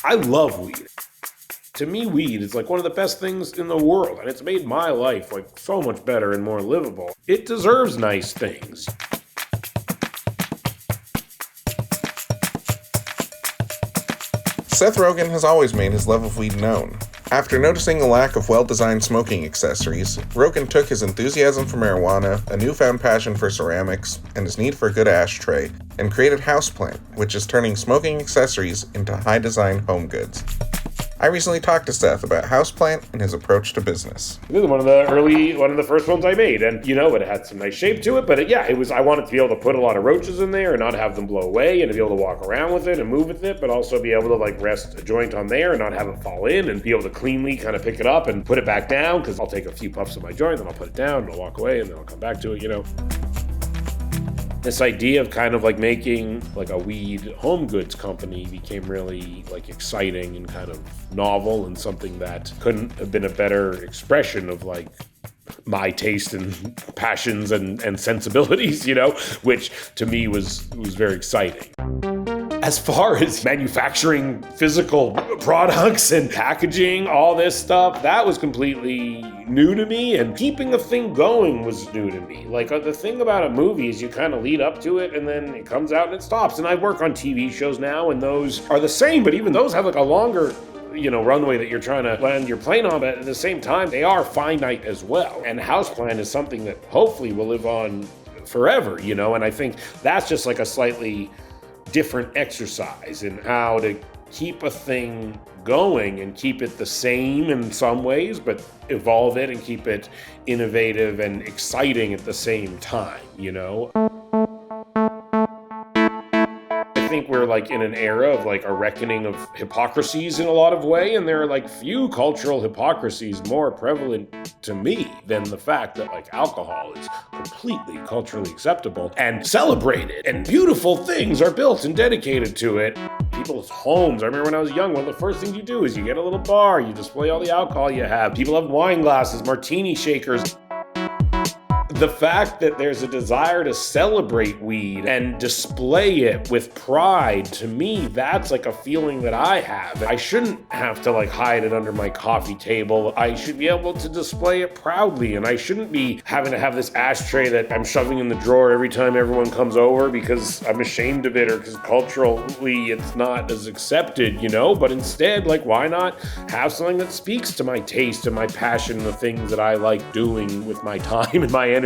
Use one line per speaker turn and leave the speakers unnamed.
I love weed. To me, weed is like one of the best things in the world, and it's made my life like so much better and more livable. It deserves nice things.
Seth Rogen has always made his love of weed known. After noticing the lack of well-designed smoking accessories, Rogan took his enthusiasm for marijuana, a newfound passion for ceramics, and his need for a good ashtray, and created Houseplant, which is turning smoking accessories into high-design home goods. I recently talked to Seth about Houseplant and his approach to business.
This is one of the first ones I made, and it had some nice shape to it, but I wanted to be able to put a lot of roaches in there and not have them blow away, and to be able to walk around with it and move with it, but also be able to like rest a joint on there and not have it fall in, and be able to cleanly kind of pick it up and put it back down, because I'll take a few puffs of my joint, then I'll put it down, and I'll walk away, and then I'll come back to it, This idea of kind of like making like a weed home goods company became really like exciting and kind of novel, and something that couldn't have been a better expression of like my taste and passions and sensibilities, which to me was very exciting. As far as manufacturing physical products and packaging, all this stuff, that was completely new to me, and keeping the thing going was new to me. Like the thing about a movie is you kind of lead up to it and then it comes out and it stops. And I work on TV shows now, and those are the same, but even those have like a longer runway that you're trying to land your plane on, but at the same time, they are finite as well. And Houseplant is something that hopefully will live on forever, and I think that's just like a slightly different exercise in how to keep a thing going and keep it the same in some ways, but evolve it and keep it innovative and exciting at the same time, I think we're like in an era of like a reckoning of hypocrisies in a lot of way, and there are like few cultural hypocrisies more prevalent to me than the fact that like alcohol is completely culturally acceptable and celebrated, and beautiful things are built and dedicated to it. People's homes, I remember when I was young, one of the first things you do is you get a little bar, you display all the alcohol you have. People have wine glasses, martini shakers. The fact that there's a desire to celebrate weed and display it with pride, to me, that's like a feeling that I have. I shouldn't have to like hide it under my coffee table. I should be able to display it proudly, and I shouldn't be having to have this ashtray that I'm shoving in the drawer every time everyone comes over because I'm ashamed of it, or because culturally it's not as accepted, but instead, like, why not have something that speaks to my taste and my passion, the things that I like doing with my time and my energy,